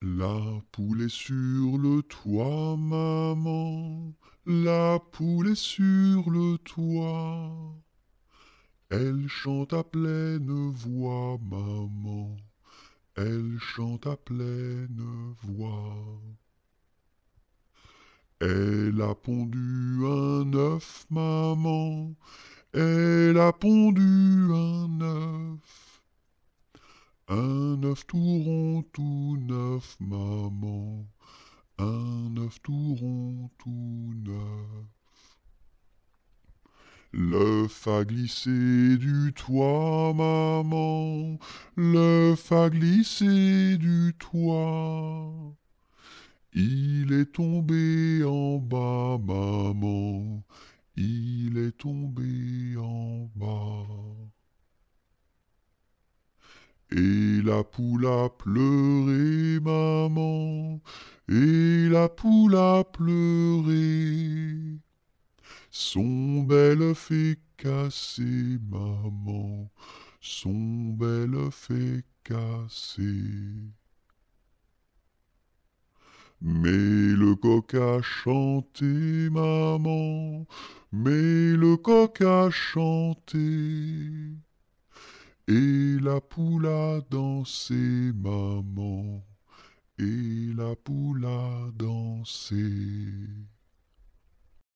La poule est sur le toit, maman. La poule est sur le toit. Elle chante à pleine voix, maman. Elle chante à pleine voix. Elle a pondu un œuf, maman. Elle a pondu un œuf. Un œuf tout rond, tout neuf, maman. Un œuf tout rond, tout neuf. L'œuf a glissé du toit, maman. L'œuf a glissé du toit. Il est tombé en bas, maman. Il est tombé en bas. Et la poule a pleuré, maman. Et la poule a pleuré. Son bel œuf est cassé, maman. Son bel œuf est cassé. Mais le coq a chanté, maman. Mais le coq a chanté. Et la poule a dansé, maman. Et la poule a dansé.